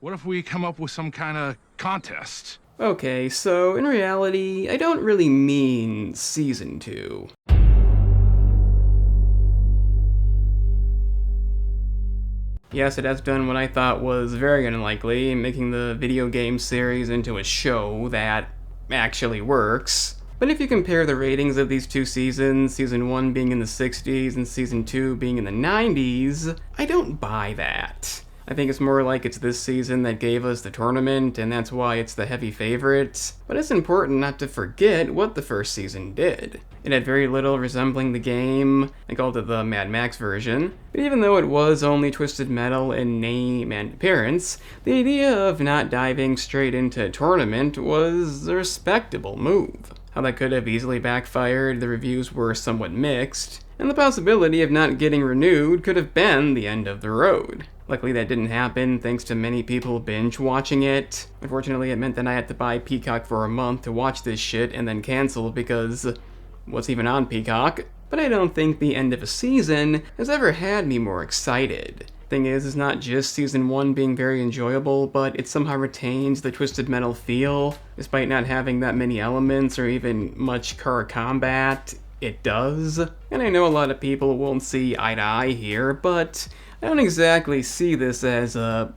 What if we come up with some kind of contest? Okay, so in reality, I don't really mean Season 2. Yes, it has done what I thought was very unlikely, making the video game series into a show that actually works. But if you compare the ratings of these two seasons, Season 1 being in the 60s and Season 2 being in the 90s, I don't buy that. I think it's more like it's this season that gave us the tournament, and that's why it's the heavy favorite. But it's important not to forget what the first season did. It had very little resembling the game. I called it the Mad Max version. But even though it was only Twisted Metal in name and appearance, the idea of not diving straight into a tournament was a respectable move. How that could have easily backfired, the reviews were somewhat mixed, and the possibility of not getting renewed could have been the end of the road. Luckily that didn't happen thanks to many people binge watching it. Unfortunately it meant that I had to buy Peacock for a month to watch this shit and then cancel because what's even on Peacock? But I don't think the end of a season has ever had me more excited. Thing is, it's not just Season 1 being very enjoyable, but it somehow retains the Twisted Metal feel. Despite not having that many elements or even much car combat, it does. And I know a lot of people won't see eye to eye here, but I don't exactly see this as a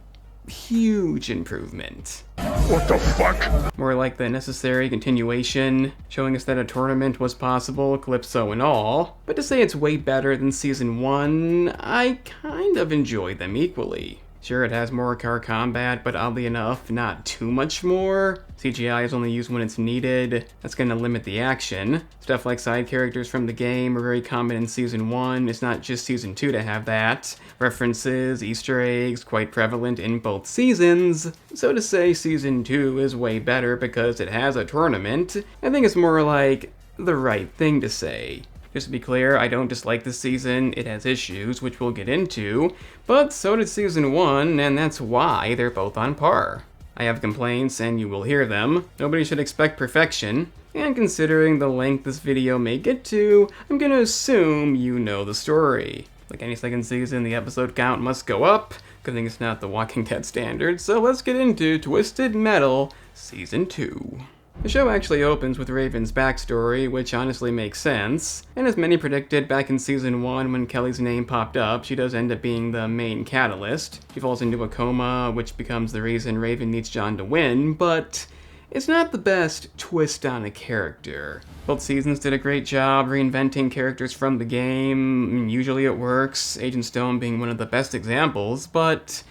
huge improvement. What the fuck? More like the necessary continuation, showing us that a tournament was possible, Calypso and all. But to say it's way better than Season 1, I kind of enjoy them equally. Sure, it has more car combat, but oddly enough, not too much more. CGI is only used when it's needed. That's gonna limit the action. Stuff like side characters from the game are very common in Season 1. It's not just Season 2 to have that. References, Easter eggs, quite prevalent in both seasons. So to say Season 2 is way better because it has a tournament, I think it's more like the right thing to say. Just to be clear, I don't dislike this season, it has issues, which we'll get into, but so did Season 1, and that's why they're both on par. I have complaints, and you will hear them. Nobody should expect perfection, and considering the length this video may get to, I'm gonna assume you know the story. Like any second season, the episode count must go up. Good thing it's not the Walking Dead standard, so let's get into Twisted Metal Season 2. The show actually opens with Raven's backstory, which honestly makes sense, and as many predicted back in Season 1 when Kelly's name popped up, she does end up being the main catalyst. She falls into a coma, which becomes the reason Raven needs John to win, but it's not the best twist on a character. Both seasons did a great job reinventing characters from the game. Usually it works, Agent Stone being one of the best examples, but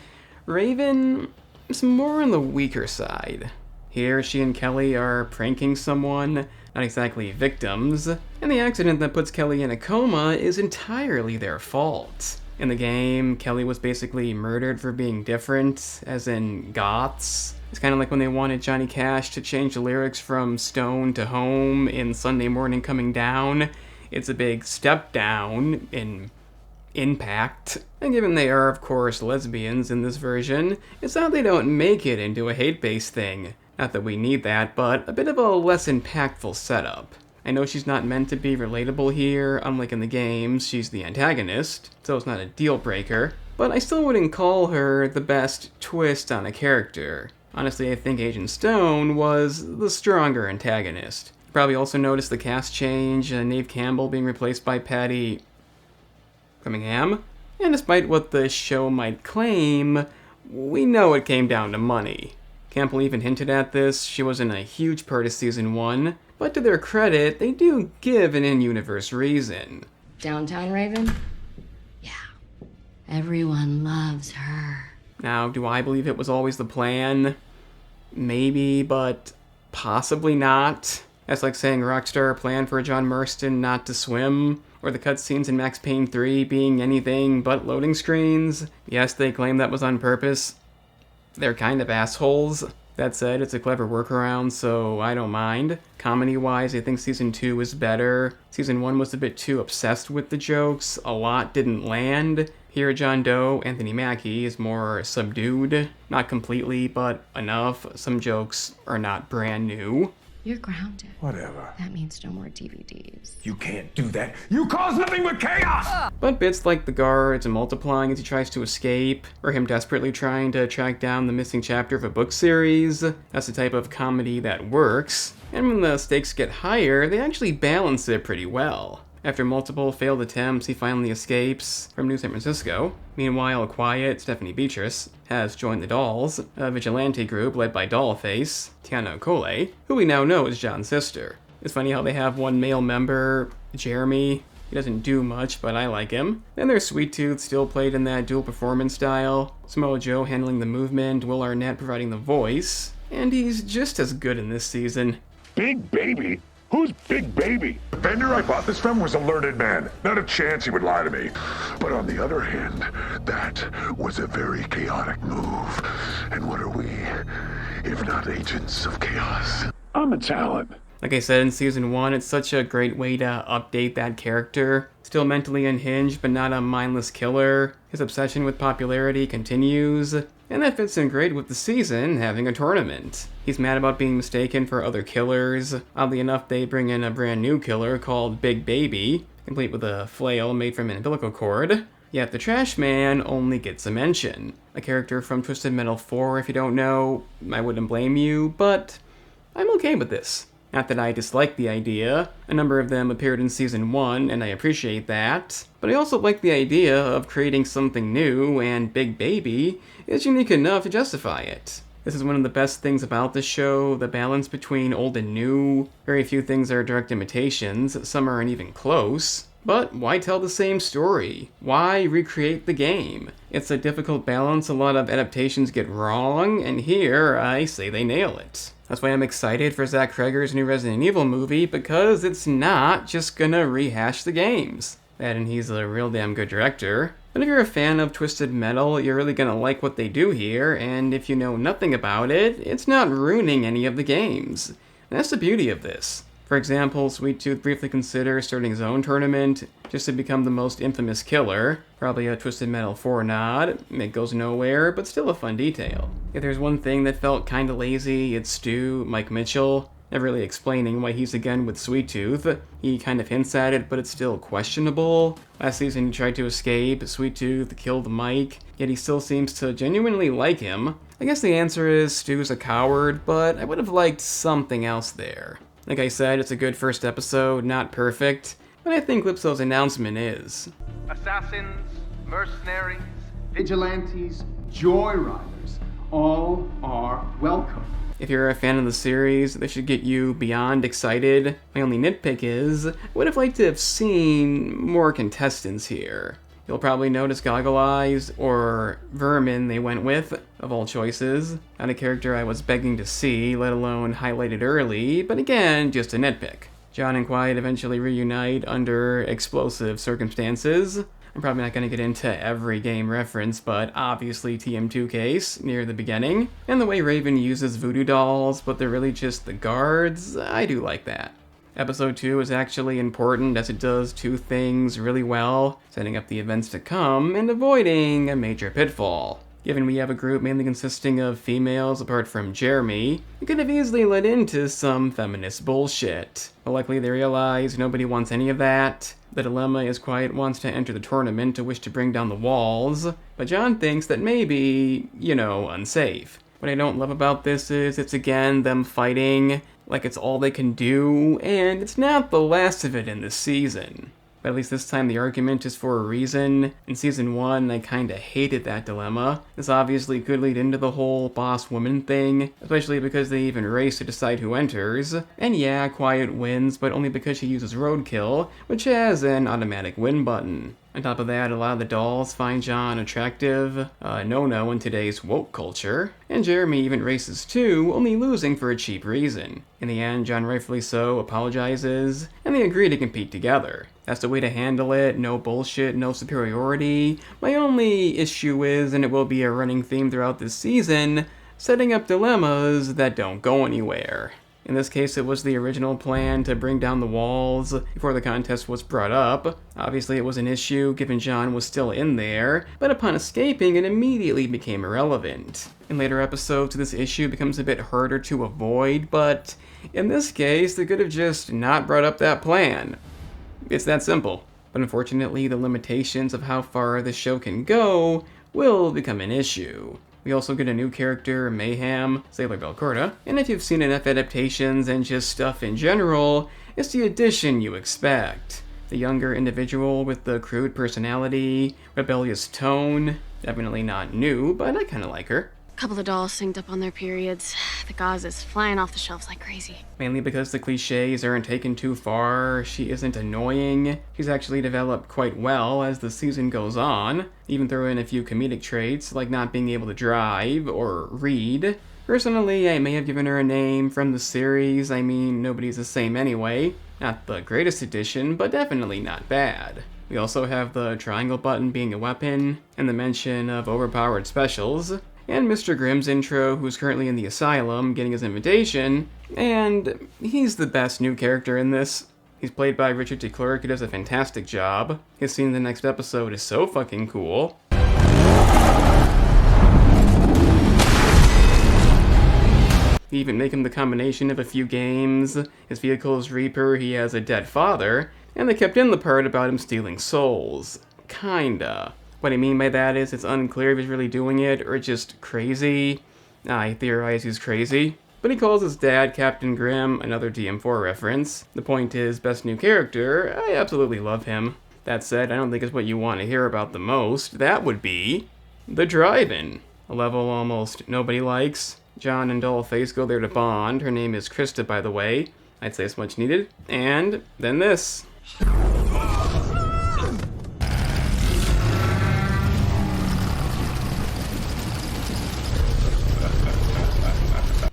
Raven is more on the weaker side. Here, she and Kelly are pranking someone, not exactly victims, and the accident that puts Kelly in a coma is entirely their fault. In the game, Kelly was basically murdered for being different, as in goths. It's kind of like when they wanted Johnny Cash to change the lyrics from Stone to Home in Sunday Morning Coming Down. It's a big step down in impact. And given they are, of course, lesbians in this version, it's not they don't make it into a hate-based thing. Not that we need that, but a bit of a less impactful setup. I know she's not meant to be relatable here, unlike in the games, she's the antagonist, so it's not a deal breaker, but I still wouldn't call her the best twist on a character. Honestly, I think Agent Stone was the stronger antagonist. You probably also noticed the cast change, Neve Campbell being replaced by Patty Cunningham, and despite what the show might claim, we know it came down to money. Campbell even hinted at this, she wasn't a huge part of Season 1, but to their credit, they do give an in-universe reason. Downtown Raven? Yeah. Everyone loves her. Now, do I believe it was always the plan? Maybe, but possibly not. That's like saying Rockstar planned for John Marston not to swim, or the cutscenes in Max Payne 3 being anything but loading screens. Yes, they claim that was on purpose. They're kind of assholes. That said, it's a clever workaround, so I don't mind. Comedy-wise, I think Season 2 is better. Season 1 was a bit too obsessed with the jokes. A lot didn't land. Here, John Doe, Anthony Mackie, is more subdued. Not completely, but enough. Some jokes are not brand new. You're grounded. Whatever. That means no more DVDs. You can't do that. You cause nothing but chaos! But bits like the guards and multiplying as he tries to escape, or him desperately trying to track down the missing chapter of a book series, that's the type of comedy that works. And when the stakes get higher, they actually balance it pretty well. After multiple failed attempts, he finally escapes from New San Francisco. Meanwhile, a quiet Stephanie Beatriz has joined the Dolls, a vigilante group led by Dollface, Tiana Cole, who we now know is John's sister. It's funny how they have one male member, Jeremy. He doesn't do much, but I like him. Then there's Sweet Tooth, still played in that dual performance style, Samoa Joe handling the movement, Will Arnett providing the voice, and he's just as good in this season. Big Baby? Who's Big Baby? The vendor I bought this from was a learned man. Not a chance he would lie to me. But on the other hand, that was a very chaotic move. And what are we, if not agents of chaos? I'm a talent. Like I said in season 1, it's such a great way to update that character. Still mentally unhinged, but not a mindless killer. His obsession with popularity continues, and that fits in great with the season having a tournament. He's mad about being mistaken for other killers. Oddly enough, they bring in a brand new killer called Big Baby, complete with a flail made from an umbilical cord. Yet the Trash Man only gets a mention. A character from Twisted Metal 4, if you don't know. I wouldn't blame you, but I'm okay with this. Not that I dislike the idea. A number of them appeared in season 1, and I appreciate that. But I also like the idea of creating something new, and Big Baby is unique enough to justify it. This is one of the best things about the show, the balance between old and new. Very few things are direct imitations, some aren't even close. But why tell the same story? Why recreate the game? It's a difficult balance a lot of adaptations get wrong, and here I say they nail it. That's why I'm excited for Zach Cregger's new Resident Evil movie, because it's not just gonna rehash the games. That and he's a real damn good director. But if you're a fan of Twisted Metal, you're really gonna like what they do here, and if you know nothing about it, it's not ruining any of the games. And that's the beauty of this. For example, Sweet Tooth briefly considers starting his own tournament, just to become the most infamous killer. Probably a Twisted Metal 4 nod. It goes nowhere, but still a fun detail. If there's one thing that felt kinda lazy, it's Stu, Mike Mitchell, never really explaining why he's again with Sweet Tooth. He kind of hints at it, but it's still questionable. Last season he tried to escape, Sweet Tooth killed Mike, yet he still seems to genuinely like him. I guess the answer is Stu's a coward, but I would have liked something else there. Like I said, it's a good first episode, not perfect, but I think Lipso's announcement is. Assassins, mercenaries, vigilantes, joyriders, all are welcome. If you're a fan of the series, this should get you beyond excited. My only nitpick is, I would have liked to have seen more contestants here. You'll probably notice Goggle Eyes, or Vermin they went with, of all choices. Not a character I was begging to see, let alone highlighted early, but again, just a nitpick. John and Quiet eventually reunite under explosive circumstances. I'm probably not going to get into every game reference, but obviously TM2 case near the beginning. And the way Raven uses voodoo dolls, but they're really just the guards, I do like that. Episode 2 is actually important as it does two things really well, setting up the events to come and avoiding a major pitfall. Given we have a group mainly consisting of females apart from Jeremy, it could have easily led into some feminist bullshit. But luckily they realize nobody wants any of that. The dilemma is Quiet wants to enter the tournament to wish to bring down the walls, but John thinks that maybe, unsafe. What I don't love about this is it's again them fighting like it's all they can do, and it's not the last of it in this season. But at least this time the argument is for a reason. In season 1, I kinda hated that dilemma. This obviously could lead into the whole boss-woman thing, especially because they even race to decide who enters. And yeah, Quiet wins, but only because she uses Roadkill, which has an automatic win button. On top of that, a lot of the dolls find John attractive, no-no in today's woke culture, and Jeremy even races too, only losing for a cheap reason. In the end, John rightfully so apologizes, and they agree to compete together. That's the way to handle it, no bullshit, no superiority. My only issue is, and it will be a running theme throughout this season, setting up dilemmas that don't go anywhere. In this case, it was the original plan to bring down the walls before the contest was brought up. Obviously, it was an issue given John was still in there, but upon escaping, it immediately became irrelevant. In later episodes, this issue becomes a bit harder to avoid, but in this case, they could have just not brought up that plan. It's that simple. But unfortunately, the limitations of how far the show can go will become an issue. We also get a new character, Mayhem, Sailor Belcorda, and if you've seen enough adaptations and just stuff in general, it's the addition you expect. The younger individual with the crude personality, rebellious tone, definitely not new, but I kinda like her. Couple of dolls synced up on their periods. The gauze is flying off the shelves like crazy. Mainly because the cliches aren't taken too far, she isn't annoying. She's actually developed quite well as the season goes on. Even throw in a few comedic traits like not being able to drive or read. Personally, I may have given her a name from the series. I mean, nobody's the same anyway. Not the greatest addition, but definitely not bad. We also have the triangle button being a weapon, and the mention of overpowered specials. And Mr. Grimm's intro, who's currently in the asylum getting his invitation, and he's the best new character in this. He's played by Richard D. Clark, who does a fantastic job. His scene in the next episode is so fucking cool. They even make him the combination of a few games. His vehicle is Reaper, he has a dead father, and they kept in the part about him stealing souls. Kinda. What I mean by that is it's unclear if he's really doing it or just crazy. I theorize he's crazy. But he calls his dad Captain Grimm, another DM4 reference. The point is, best new character, I absolutely love him. That said, I don't think it's what you want to hear about the most. That would be the drive-in. A level almost nobody likes. John and Dollface go there to bond. Her name is Krista, by the way. I'd say it's much needed. And then this.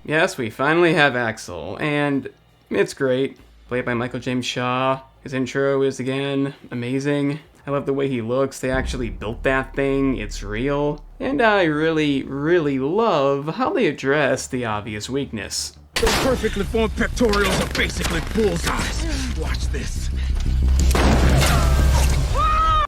Yes, we finally have Axel, and it's great. Played by Michael James Shaw. His intro is, again, amazing. I love the way he looks. They actually built that thing. It's real. And I really, really love how they address the obvious weakness. Those perfectly formed pectorials are basically bullseyes. Watch this.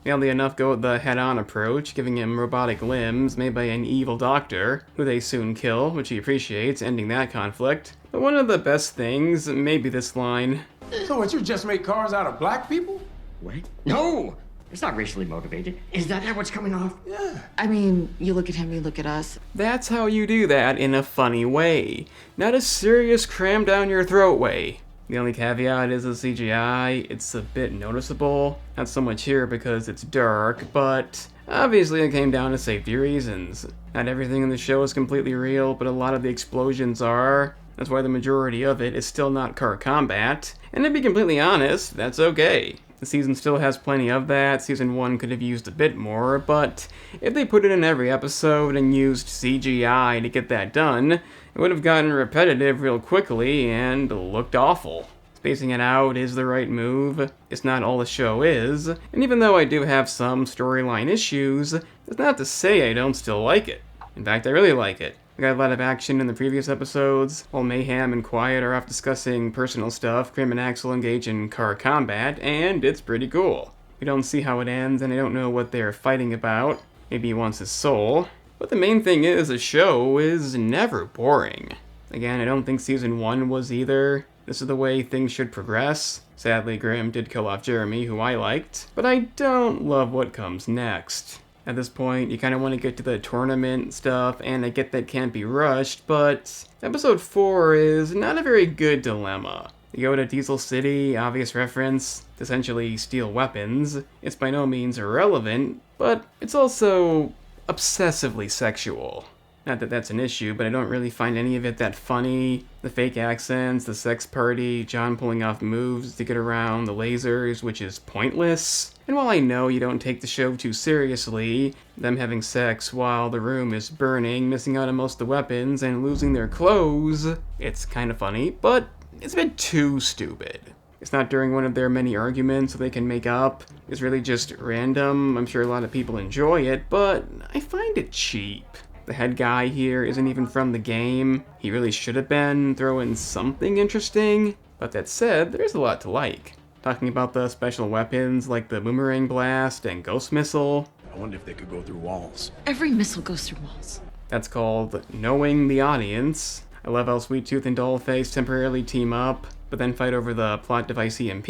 Oddly enough, go with the head-on approach, giving him robotic limbs made by an evil doctor, who they soon kill, which he appreciates, ending that conflict. But one of the best things, maybe this line. So what, you just make cars out of black people? What? No! It's not racially motivated. Is that how it's coming off? Yeah. I mean, you look at him, you look at us. That's how you do that in a funny way. Not a serious cram down your throat way. The only caveat is the CGI. It's a bit noticeable. Not so much here because it's dark, but obviously it came down to safety reasons. Not everything in the show is completely real, but a lot of the explosions are. That's why the majority of it is still not car combat. And to be completely honest, that's okay. The season still has plenty of that. Season 1 could have used a bit more, but if they put it in every episode and used CGI to get that done, it would have gotten repetitive real quickly and looked awful. Spacing it out is the right move. It's not all the show is, and even though I do have some storyline issues, that's not to say I don't still like it. In fact, I really like it. We got a lot of action in the previous episodes, while Mayhem and Quiet are off discussing personal stuff. Grimm and Axel engage in car combat, and it's pretty cool. We don't see how it ends, and I don't know what they're fighting about. Maybe he wants his soul. But the main thing is, the show is never boring. Again, I don't think Season 1 was either. This is the way things should progress. Sadly, Grimm did kill off Jeremy, who I liked, but I don't love what comes next. At this point, you kind of want to get to the tournament stuff, and I get that can't be rushed, but Episode 4 is not a very good dilemma. You go to Diesel City, obvious reference, to essentially steal weapons. It's by no means irrelevant, but it's also obsessively sexual. Not that that's an issue, but I don't really find any of it that funny. The fake accents, the sex party, John pulling off moves to get around the lasers, which is pointless. And while I know you don't take the show too seriously, them having sex while the room is burning, missing out on most of the weapons, and losing their clothes, it's kind of funny, but it's a bit too stupid. It's not during one of their many arguments so they can make up. It's really just random. I'm sure a lot of people enjoy it, but I find it cheap. The head guy here isn't even from the game. He really should have been. Throw in something interesting. But that said, there's a lot to like. Talking about the special weapons like the boomerang blast and ghost missile. I wonder if they could go through walls. Every missile goes through walls. That's called knowing the audience. I love how Sweet Tooth and Dollface temporarily team up, but then fight over the plot device EMP.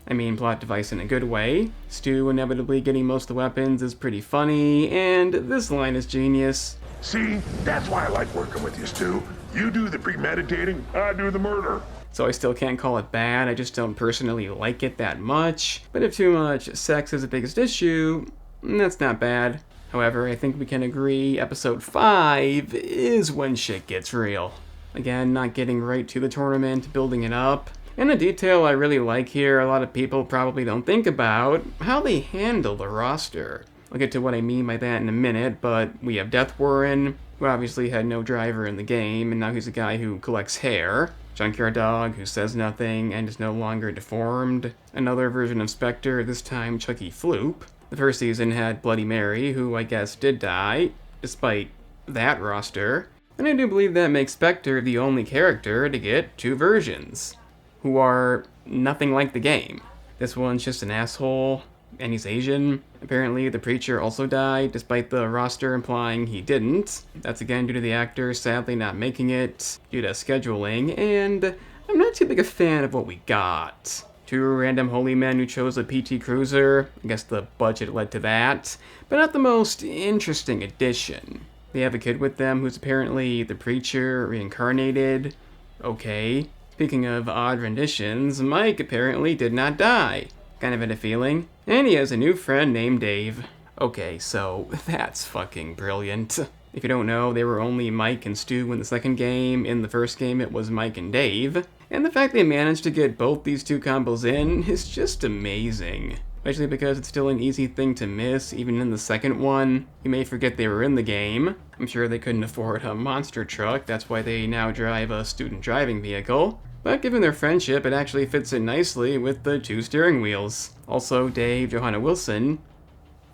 I mean plot device in a good way. Stu inevitably getting most of the weapons is pretty funny, and this line is genius. See, that's why I like working with you, Stu. You do the premeditating, I do the murder. So I still can't call it bad, I just don't personally like it that much. But if too much sex is the biggest issue, that's not bad. However, I think we can agree episode 5 is when shit gets real. Again, not getting right to the tournament, building it up. And a detail I really like here, a lot of people probably don't think about, how they handle the roster. I'll get to what I mean by that in a minute, but we have Death Warren, who obviously had no driver in the game, and now he's a guy who collects hair. Junkyard Dog, who says nothing and is no longer deformed. Another version of Spectre, this time Chucky Floop. The first season had Bloody Mary, who I guess did die, despite that roster. And I do believe that makes Spectre the only character to get 2 versions, who are nothing like the game. This one's just an asshole, and he's Asian. Apparently the Preacher also died, despite the roster implying he didn't. That's again due to the actor sadly not making it, due to scheduling, and I'm not too big a fan of what we got. 2 random holy men who chose a PT Cruiser, I guess the budget led to that, but not the most interesting addition. They have a kid with them who's apparently the Preacher reincarnated. Okay. Speaking of odd renditions, Mike apparently did not die. Kind of had a feeling. And he has a new friend named Dave. Okay, so that's fucking brilliant. If you don't know, they were only Mike and Stu in the second game. In the first game, it was Mike and Dave. And the fact they managed to get both these 2 combos in is just amazing. Especially because it's still an easy thing to miss, even in the second one. You may forget they were in the game. I'm sure they couldn't afford a monster truck, that's why they now drive a student driving vehicle. But given their friendship, it actually fits in nicely with the 2 steering wheels. Also, Dave Johanna Wilson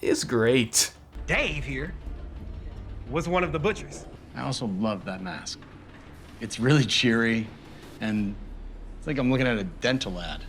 is great. Dave here was one of the butchers. I also love that mask. It's really cheery, and it's like I'm looking at a dental ad.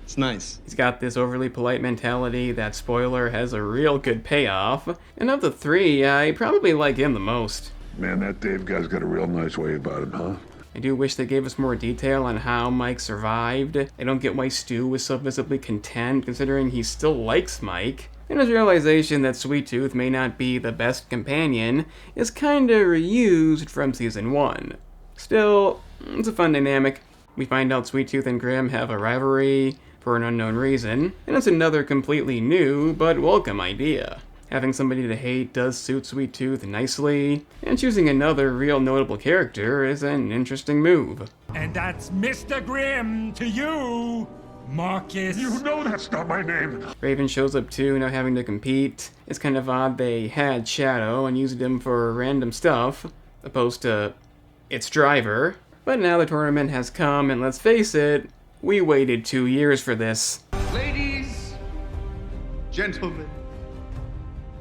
It's nice. He's got this overly polite mentality that, spoiler, has a real good payoff. And of the 3, I probably like him the most. Man, that Dave guy's got a real nice way about him, huh? I do wish they gave us more detail on how Mike survived. I don't get why Stu was so visibly content, considering he still likes Mike. And his realization that Sweet Tooth may not be the best companion is kinda reused from season 1. Still, it's a fun dynamic. We find out Sweet Tooth and Grim have a rivalry for an unknown reason, and it's another completely new but welcome idea. Having somebody to hate does suit Sweet Tooth nicely, and choosing another real notable character is an interesting move. And that's Mr. Grimm to you, Marcus. You know that's not my name. Raven shows up too, now having to compete. It's kind of odd they had Shadow and used him for random stuff, opposed to its driver. But now the tournament has come, and let's face it, we waited 2 years for this. Ladies, gentlemen,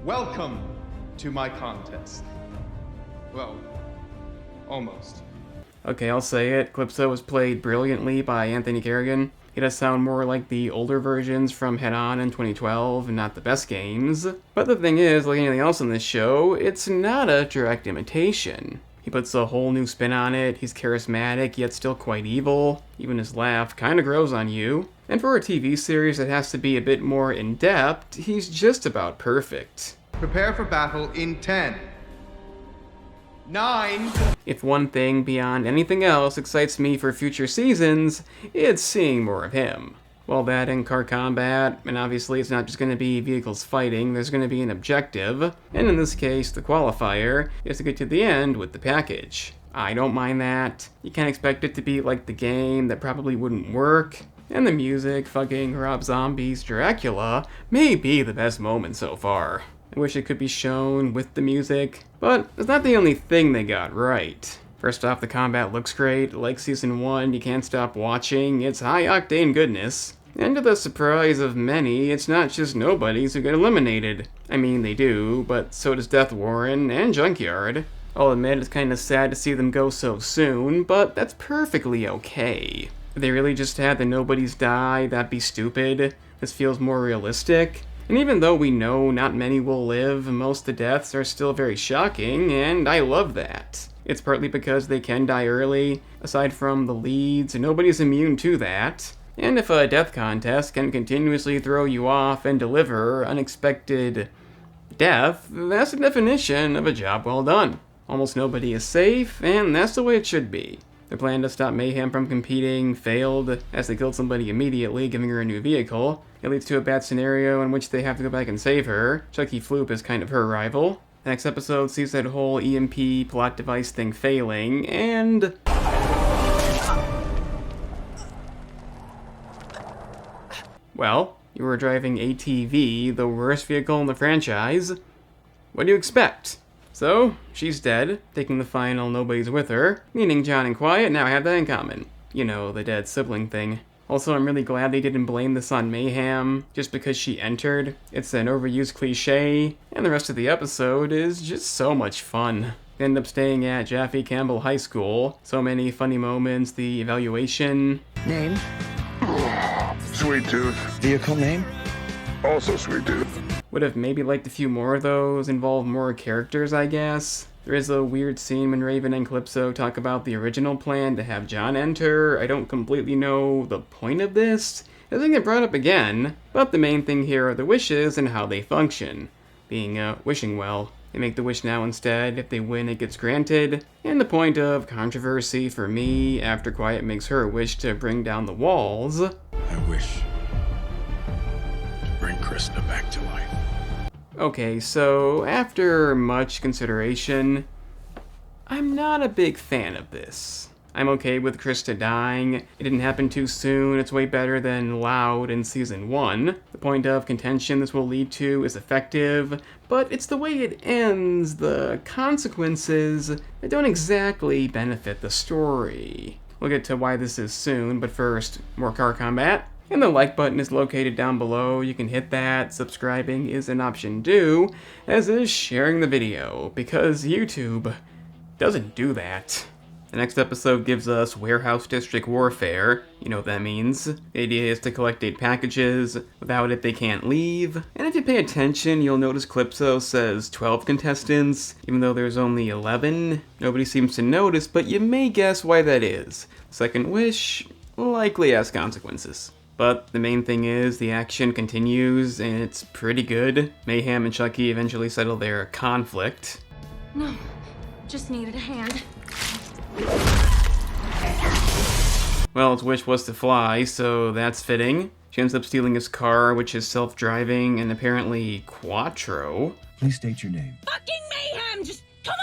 welcome to my contest. Well, almost. Okay, I'll say it. Calypso was played brilliantly by Anthony Carrigan. He does sound more like the older versions from Head On in 2012, and not the best games. But the thing is, like anything else in this show, it's not a direct imitation. He puts a whole new spin on it, he's charismatic, yet still quite evil. Even his laugh kinda grows on you. And for a TV series that has to be a bit more in-depth, he's just about perfect. Prepare for battle in 10, 9. If one thing beyond anything else excites me for future seasons, it's seeing more of him. Well, that and car combat, and obviously it's not just going to be vehicles fighting, there's going to be an objective, and in this case, the qualifier is to get to the end with the package. I don't mind that. You can't expect it to be like the game, that probably wouldn't work. And the music, fucking Rob Zombie's Dracula, may be the best moment so far. I wish it could be shown with the music, but it's not the only thing they got right. First off, the combat looks great. Like season 1, you can't stop watching. It's high-octane goodness. And to the surprise of many, it's not just nobodies who get eliminated. I mean, they do, but so does Death Warren and Junkyard. I'll admit it's kind of sad to see them go so soon, but that's perfectly okay. If they really just had the nobodies die, that'd be stupid. This feels more realistic. And even though we know not many will live, most of the deaths are still very shocking, and I love that. It's partly because they can die early. Aside from the leads, nobody's immune to that. And if a death contest can continuously throw you off and deliver unexpected death, that's the definition of a job well done. Almost nobody is safe, and that's the way it should be. Their plan to stop Mayhem from competing failed, as they killed somebody immediately, giving her a new vehicle. It leads to a bad scenario in which they have to go back and save her. Chucky Floop is kind of her rival. The next episode sees that whole EMP plot device thing failing, and... well, you were driving ATV, the worst vehicle in the franchise. What do you expect? So, she's dead, taking the final nobodies with her, meaning John and Quiet now have that in common. You know, the dead sibling thing. Also, I'm really glad they didn't blame this on Mayhem, just because she entered. It's an overused cliche, and the rest of the episode is just so much fun. They end up staying at Jaffe Campbell High School. So many funny moments, the evaluation. Name? Sweet Tooth. Vehicle name? Also Sweet Tooth. Would have maybe liked a few more of those, involve more characters, I guess. There is a weird scene when Raven and Calypso talk about the original plan to have John enter. I don't completely know the point of this. It doesn't get brought up again, but the main thing here are the wishes and how they function. Being wishing well. They make the wish now instead. If they win, it gets granted. And the point of controversy for me, after Quiet makes her wish to bring down the walls. I wish to bring Krista back to life. Okay, so after much consideration, I'm not a big fan of this. I'm okay with Krista dying. It didn't happen too soon. It's way better than Loud in Season 1. The point of contention this will lead to is effective, but it's the way it ends, the consequences that don't exactly benefit the story. We'll get to why this is soon, but first, more car combat. And the like button is located down below. You can hit that. Subscribing is an option too, as is sharing the video, because YouTube doesn't do that. The next episode gives us Warehouse District Warfare. You know what that means. The idea is to collect 8 packages. Without it, they can't leave. And if you pay attention, you'll notice Calypso says 12 contestants, even though there's only 11. Nobody seems to notice, but you may guess why that is. Second wish likely has consequences. But the main thing is, the action continues, and it's pretty good. Mayhem and Chucky eventually settle their conflict. No, just needed a hand. Well, his wish was to fly, so that's fitting. She ends up stealing his car, which is self-driving and apparently Quattro. Please state your name. Fucking Mayhem! Just come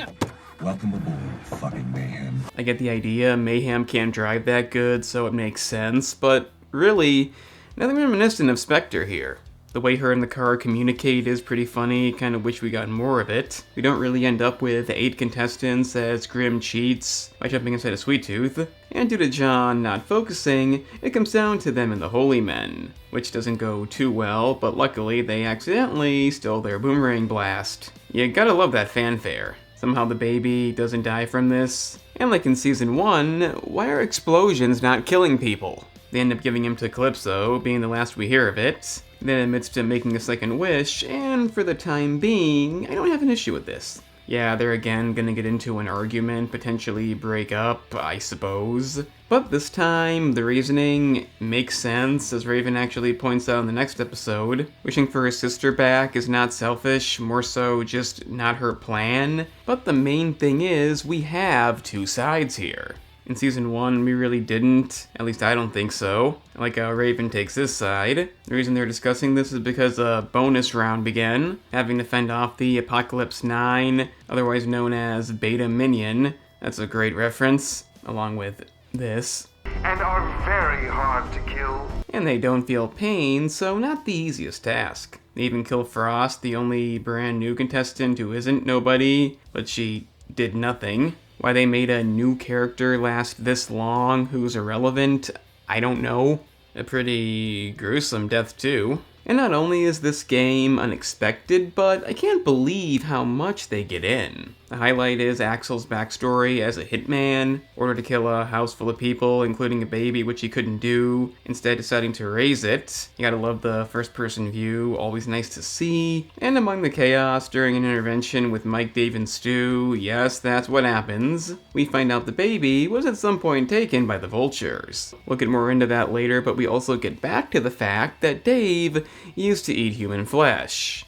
on! Welcome aboard, fucking Mayhem. I get the idea, Mayhem can't drive that good, so it makes sense, but really, nothing reminiscent of Spectre here. The way her and the car communicate is pretty funny, kind of wish we got more of it. We don't really end up with 8 contestants as Grim cheats by jumping inside a Sweet Tooth. And due to John not focusing, it comes down to them and the Holy Men, which doesn't go too well, but luckily they accidentally stole their boomerang blast. You gotta love that fanfare. Somehow the baby doesn't die from this. And like in Season 1, why are explosions not killing people? They end up giving him to Calypso, being the last we hear of it. Then admits to making a second wish, and for the time being, I don't have an issue with this. Yeah, they're again gonna get into an argument, potentially break up, I suppose. But this time, the reasoning makes sense, as Raven actually points out in the next episode. Wishing for her sister back is not selfish, more so just not her plan. But the main thing is, we have 2 sides here. In Season 1, we really didn't. At least I don't think so. Like how Raven takes this side. The reason they're discussing this is because a bonus round began, having to fend off the Apocalypse 9, otherwise known as Beta Minion. That's a great reference, along with this. And are very hard to kill. And they don't feel pain, so not the easiest task. They even kill Frost, the only brand new contestant who isn't nobody, but she did nothing. Why they made a new character last this long who's irrelevant, I don't know. A pretty gruesome death too. And not only is this game unexpected, but I can't believe how much they get in. The highlight is Axel's backstory as a hitman, ordered to kill a house full of people, including a baby, which he couldn't do, instead deciding to raise it. You gotta love the first-person view, always nice to see. And among the chaos during an intervention with Mike, Dave, and Stu, yes, that's what happens. We find out the baby was at some point taken by the vultures. We'll get more into that later, but we also get back to the fact that Dave used to eat human flesh.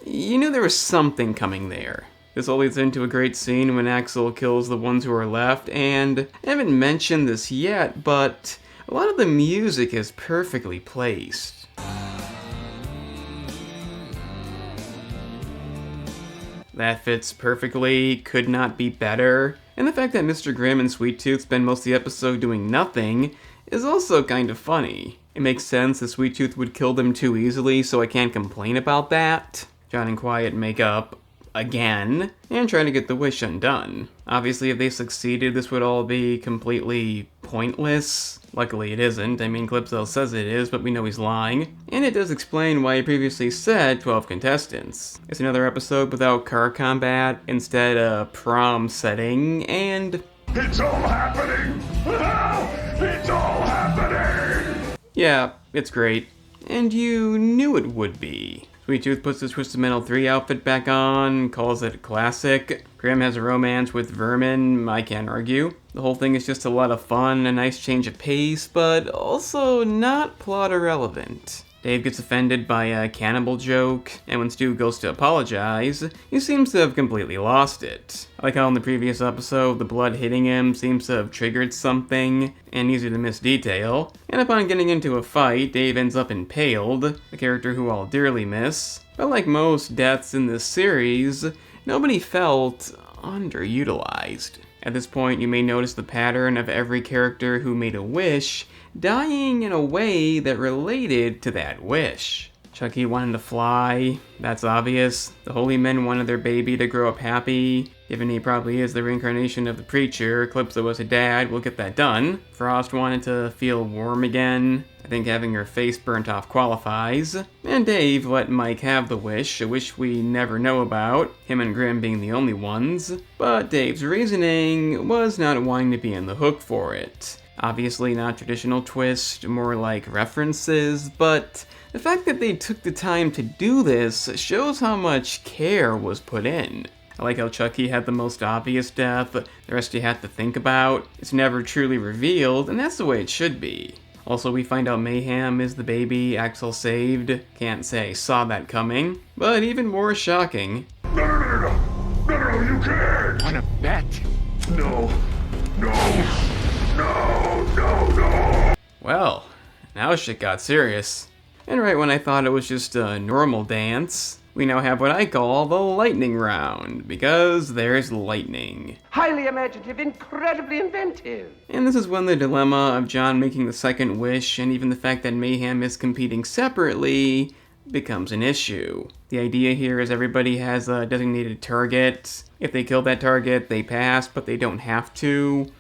You knew there was something coming there. This all leads into a great scene when Axel kills the ones who are left, and I haven't mentioned this yet, but a lot of the music is perfectly placed. That fits perfectly, could not be better, and the fact that Mr. Grimm and Sweet Tooth spend most of the episode doing nothing is also kind of funny. It makes sense that Sweet Tooth would kill them too easily, so I can't complain about that. John and Quiet make up again, and try to get the wish undone. Obviously, if they succeeded, this would all be completely pointless. Luckily, it isn't. I mean, Calypso says it is, but we know he's lying. And it does explain why he previously said 12 contestants. It's another episode without car combat, instead a prom setting, and... It's all happening! It's all happening! Yeah, it's great. And you knew it would be. Sweet Tooth puts his Twisted Metal 3 outfit back on, calls it a classic. Grimm has a romance with Vermin, I can't argue. The whole thing is just a lot of fun, a nice change of pace, but also not plot irrelevant. Dave gets offended by a cannibal joke, and when Stu goes to apologize, he seems to have completely lost it. I like how in the previous episode, the blood hitting him seems to have triggered something, an easy to miss detail, and upon getting into a fight, Dave ends up impaled, a character who I'll dearly miss. But like most deaths in this series, nobody felt underutilized. At this point, you may notice the pattern of every character who made a wish dying in a way that related to that wish. Chucky wanted to fly, that's obvious. The Holy Men wanted their baby to grow up happy. Given he probably is the reincarnation of the preacher, Calypso was a dad, we'll get that done. Frost wanted to feel warm again. I think having her face burnt off qualifies. And Dave let Mike have the wish, a wish we never know about, him and Grimm being the only ones. But Dave's reasoning was not wanting to be in the hook for it. Obviously not traditional twist, more like references, but the fact that they took the time to do this shows how much care was put in. I like how Chucky had the most obvious death, the rest you have to think about. It's never truly revealed, and that's the way it should be. Also, we find out Mayhem is the baby Axel saved. Can't say I saw that coming, but even more shocking. No, you can't! On a bet? No. Well, now shit got serious. And right when I thought it was just a normal dance, we now have what I call the lightning round, because there's lightning. Highly imaginative, incredibly inventive. And this is when the dilemma of John making the second wish, and even the fact that Mayhem is competing separately, becomes an issue. The idea here is everybody has a designated target. If they kill that target, they pass, but they don't have to.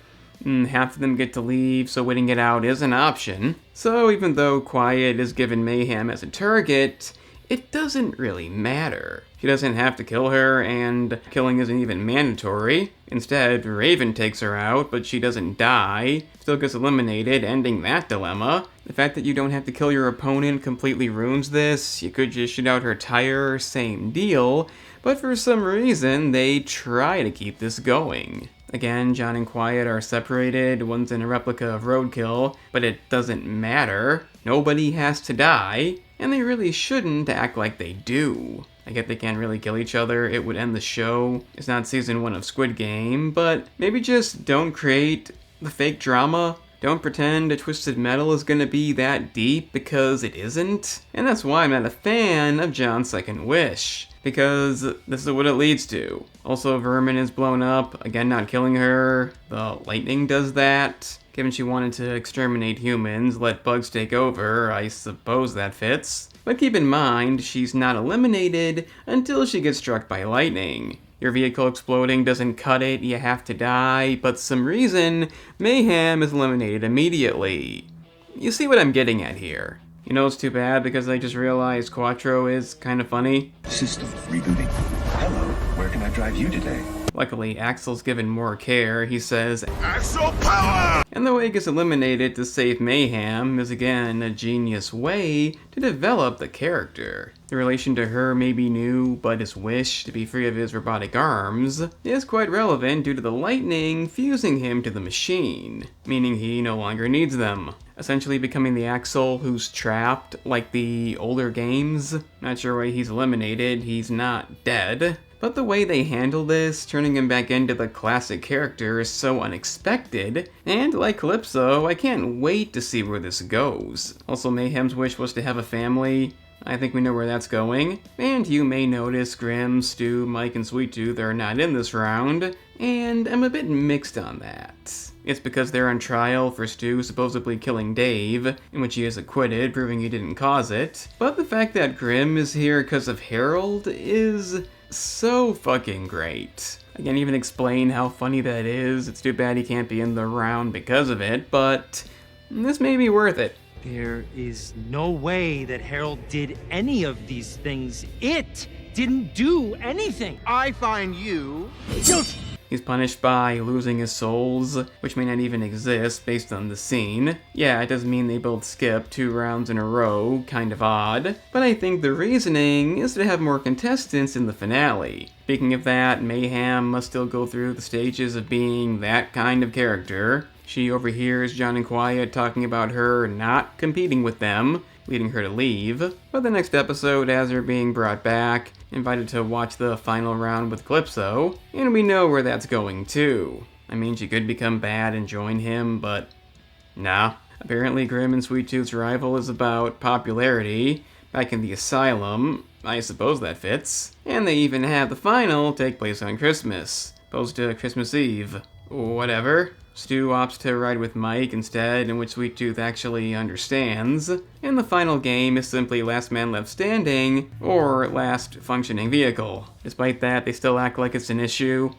Half of them get to leave, so waiting it out is an option. So even though Quiet is given Mayhem as a target, it doesn't really matter. She doesn't have to kill her, and killing isn't even mandatory. Instead, Raven takes her out, but she doesn't die, still gets eliminated, ending that dilemma. The fact that you don't have to kill your opponent completely ruins this. You could just shoot out her tire, same deal, but for some reason, they try to keep this going. Again, John and Quiet are separated, one's in a replica of Roadkill, but it doesn't matter. Nobody has to die, and they really shouldn't act like they do. I get they can't really kill each other, it would end the show. It's not season 1 of Squid Game, but maybe just don't create the fake drama. Don't pretend a Twisted Metal is gonna be that deep, because it isn't. And that's why I'm not a fan of John's second wish, because this is what it leads to. Also, Vermin is blown up, again not killing her. The lightning does that. Given she wanted to exterminate humans, let bugs take over, I suppose that fits. But keep in mind, she's not eliminated until she gets struck by lightning. Your vehicle exploding doesn't cut it, you have to die, but some reason, Mayhem is eliminated immediately. You see what I'm getting at here. You know it's too bad because I just realized Quattro is kind of funny. System rebooting. Hello, where can I drive you today? Luckily, Axel's given more care. He says, Axel power! And the way he gets eliminated to save Mayhem is again a genius way to develop the character. The relation to her may be new, but his wish to be free of his robotic arms is quite relevant due to the lightning fusing him to the machine, meaning he no longer needs them. Essentially becoming the Axel who's trapped, like the older games. Not sure why he's eliminated, he's not dead. But the way they handle this, turning him back into the classic character, is so unexpected, and like Calypso, I can't wait to see where this goes. Also, Mayhem's wish was to have a family. I think we know where that's going. And you may notice Grim, Stu, Mike, and Sweet Tooth are not in this round, and I'm a bit mixed on that. It's because they're on trial for Stu supposedly killing Dave, in which he is acquitted, proving he didn't cause it. But the fact that Grim is here because of Harold is so fucking great. I can't even explain how funny that is. It's too bad he can't be in the round because of it, but this may be worth it. There is no way that Harold did any of these things. It didn't do anything. I find you guilty. He's punished by losing his souls, which may not even exist based on the scene. Yeah, it does mean they both skip 2 rounds in a row, kind of odd, but I think the reasoning is to have more contestants in the finale. Speaking of that, Mayhem must still go through the stages of being that kind of character. She overhears John and Quiet talking about her not competing with them, leading her to leave, but the next episode has her being brought back, invited to watch the final round with Calypso, and we know where that's going too. I mean, she could become bad and join him, but nah. Apparently Grim and Sweet Tooth's rival is about popularity, back in the asylum. I suppose that fits. And they even have the final take place on Christmas, opposed to Christmas Eve. Whatever. Stu opts to ride with Mike instead, in which Sweet Tooth actually understands, and the final game is simply Last Man Left Standing, or Last Functioning Vehicle. Despite that, they still act like it's an issue.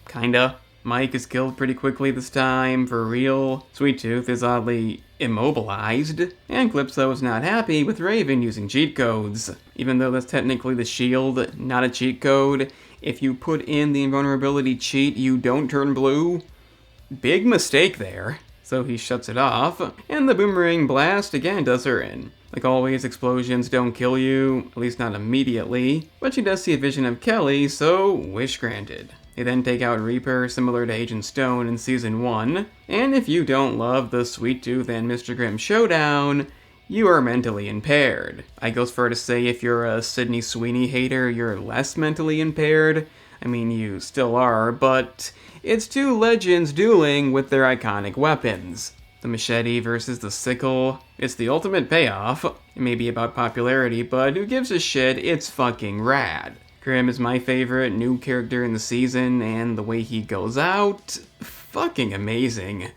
Kinda. Mike is killed pretty quickly this time, for real. Sweet Tooth is oddly immobilized, and Calypso is not happy with Raven using cheat codes. Even though that's technically the shield, not a cheat code, if you put in the invulnerability cheat, you don't turn blue. Big mistake there. So he shuts it off, and the boomerang blast again does her in. Like always, explosions don't kill you, at least not immediately, but she does see a vision of Kelly, so wish granted. They then take out Reaper, similar to Agent Stone in Season 1, and if you don't love the Sweet Tooth and Mr. Grimm showdown, you are mentally impaired. I goes far to say if you're a Sydney Sweeney hater, you're less mentally impaired. I mean, you still are, but it's 2 legends dueling with their iconic weapons. The machete versus the sickle. It's the ultimate payoff. It may be about popularity, but who gives a shit? It's fucking rad. Grimm is my favorite new character in the season, and the way he goes out, fucking amazing.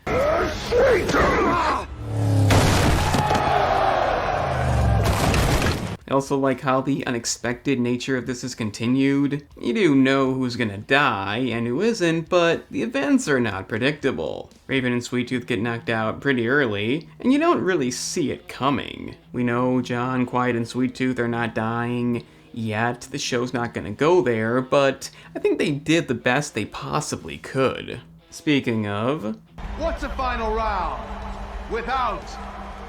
I also like how the unexpected nature of this is continued. You do know who's gonna die and who isn't, but the events are not predictable. Raven and Sweet Tooth get knocked out pretty early, and you don't really see it coming. We know John, Quiet, and Sweet Tooth are not dying yet. The show's not gonna go there, but I think they did the best they possibly could. Speaking of... What's a final round without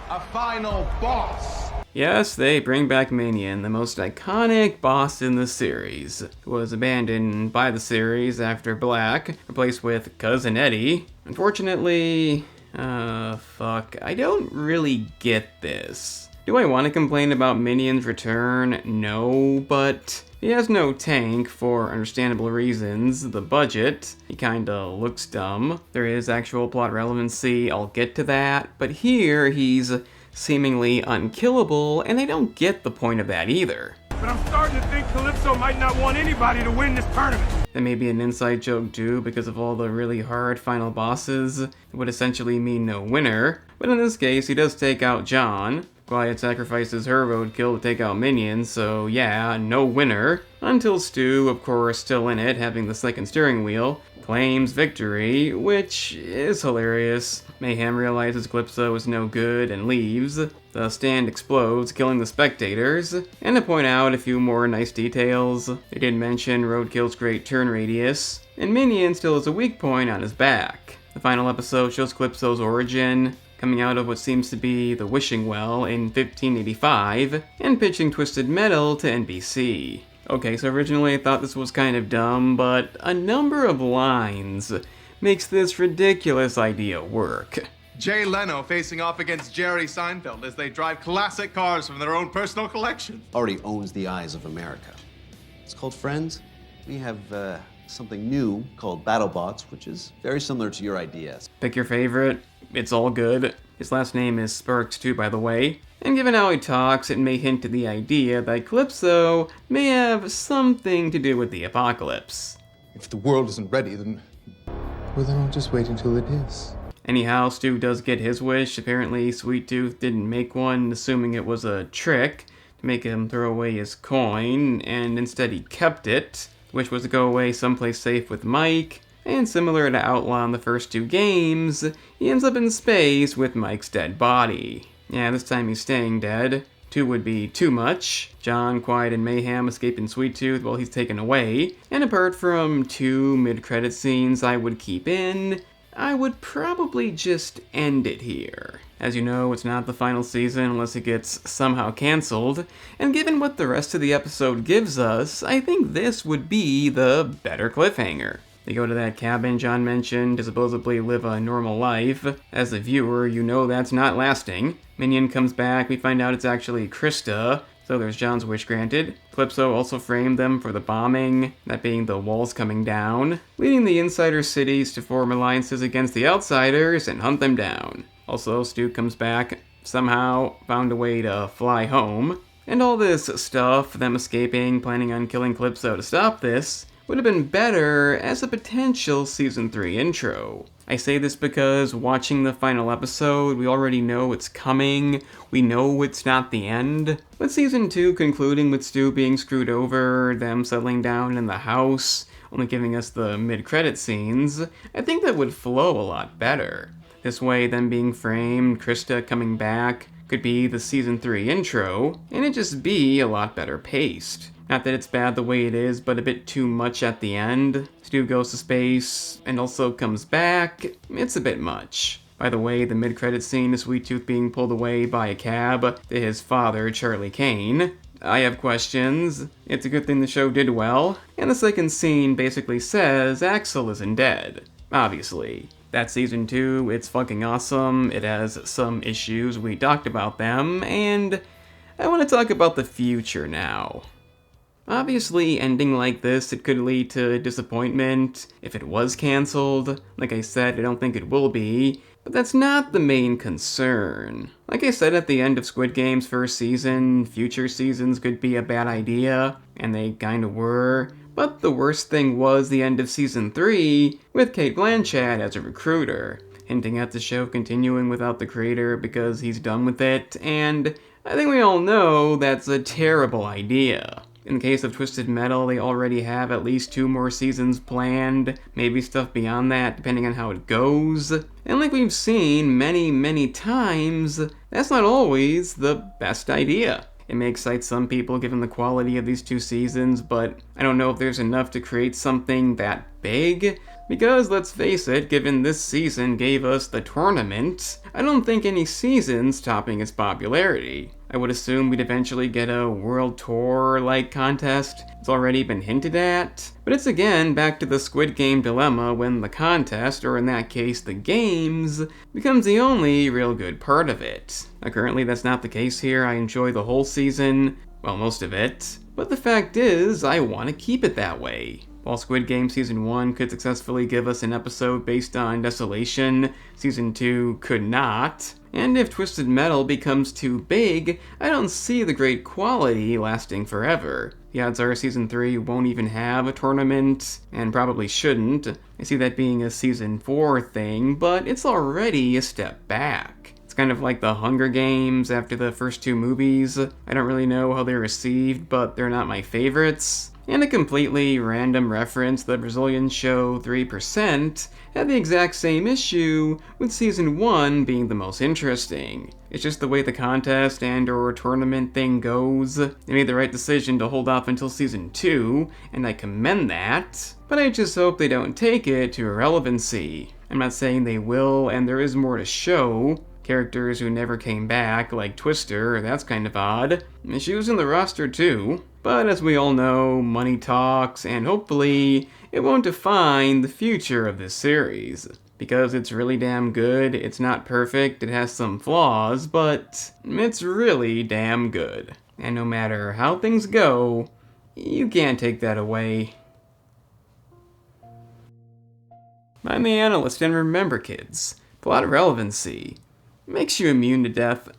a final boss? Yes, they bring back Minion, the most iconic boss in the series, who was abandoned by the series after Black, replaced with Cousin Eddie. Unfortunately, I don't really get this. Do I want to complain about Minion's return? No, but he has no tank for understandable reasons. The budget, he kinda looks dumb. There is actual plot relevancy, I'll get to that, but here he's seemingly unkillable, and I don't get the point of that either. But I'm starting to think Calypso might not want anybody to win this tournament. That may be an inside joke too, because of all the really hard final bosses. It would essentially mean no winner, but in this case he does take out John. Quiet sacrifices her roadkill to take out Minion, so yeah, no winner. Until Stu, of course, still in it, having the second steering wheel, claims victory, which is hilarious. Mayhem realizes Calypso is no good and leaves. The stand explodes, killing the spectators. And to point out a few more nice details, they did mention Roadkill's great turn radius, and Minion still has a weak point on his back. The final episode shows Calypso's origin, coming out of what seems to be the Wishing Well in 1585, and pitching Twisted Metal to NBC. Okay, so originally I thought this was kind of dumb, but a number of lines makes this ridiculous idea work. Jay Leno facing off against Jerry Seinfeld as they drive classic cars from their own personal collection. Already owns the eyes of America. It's called Friends. We have something new called BattleBots, which is very similar to your ideas. Pick your favorite. It's all good. His last name is Sparks too, by the way. And given how he talks, it may hint to the idea that Calypso may have something to do with the apocalypse. If the world isn't ready, then I'll just wait until it is. Anyhow, Stu does get his wish. Apparently, Sweet Tooth didn't make one, assuming it was a trick to make him throw away his coin, and instead he kept it. The wish was to go away someplace safe with Mike, and similar to Outlaw in the first two games, he ends up in space with Mike's dead body. Yeah, this time he's staying dead. 2 would be too much. John, Quiet, and Mayhem escaping Sweet Tooth while he's taken away. And apart from 2 mid-credit scenes I would keep in, I would probably just end it here. As you know, it's not the final season unless it gets somehow cancelled, and given what the rest of the episode gives us, I think this would be the better cliffhanger. They go to that cabin John mentioned to supposedly live a normal life. As a viewer, you know that's not lasting. Minion comes back, we find out it's actually Krista, so there's John's wish granted. Calypso also framed them for the bombing, that being the walls coming down, leading the insider cities to form alliances against the outsiders and hunt them down. Also, Stu comes back, somehow found a way to fly home. And all this stuff, them escaping, planning on killing Calypso to stop this, would have been better as a potential Season 3 intro. I say this because watching the final episode, we already know it's coming, we know it's not the end. But Season 2 concluding with Stu being screwed over, them settling down in the house, only giving us the mid-credit scenes, I think that would flow a lot better. This way, them being framed, Krista coming back, could be the Season 3 intro, and it'd just be a lot better paced. Not that it's bad the way it is, but a bit too much at the end. Stu goes to space, and also comes back. It's a bit much. By the way, the mid-credit scene is Sweet Tooth being pulled away by a cab to his father, Charlie Kane. I have questions. It's a good thing the show did well. And the second scene basically says Axel isn't dead. Obviously. That's Season 2, it's fucking awesome, it has some issues, we talked about them, and I want to talk about the future now. Obviously, ending like this, it could lead to disappointment if it was cancelled. Like I said, I don't think it will be, but that's not the main concern. Like I said at the end of Squid Game's first season, future seasons could be a bad idea, and they kinda were. But the worst thing was the end of Season 3, with Cate Blanchett as a recruiter, hinting at the show continuing without the creator because he's done with it, and I think we all know that's a terrible idea. In the case of Twisted Metal, they already have at least 2 more seasons planned, maybe stuff beyond that, depending on how it goes. And like we've seen many times, that's not always the best idea. It may excite some people given the quality of these 2 seasons, but I don't know if there's enough to create something that big. Because, let's face it, given this season gave us the tournament, I don't think any season's topping its popularity. I would assume we'd eventually get a world tour-like contest. It's already been hinted at. But it's again back to the Squid Game dilemma when the contest, or in that case the games, becomes the only real good part of it. Now, currently that's not the case here. I enjoy the whole season, well, most of it. But the fact is, I want to keep it that way. While Squid Game Season 1 could successfully give us an episode based on Desolation, Season 2 could not. And if Twisted Metal becomes too big, I don't see the great quality lasting forever. The odds are Season 3 won't even have a tournament, and probably shouldn't. I see that being a Season 4 thing, but it's already a step back. It's kind of like the Hunger Games after the first two movies. I don't really know how they're received, but they're not my favorites. And a completely random reference, the Brazilian show 3% had the exact same issue, with season 1 being the most interesting. It's just the way the contest and/or tournament thing goes. They made the right decision to hold off until season 2, and I commend that. But I just hope they don't take it to irrelevancy. I'm not saying they will, and there is more to show. Characters who never came back, like Twister, that's kind of odd. And she was in the roster too. But as we all know, money talks, and hopefully it won't define the future of this series. Because it's really damn good, it's not perfect, it has some flaws, but it's really damn good. And no matter how things go, you can't take that away. I'm the analyst, and remember kids, plot relevancy makes you immune to death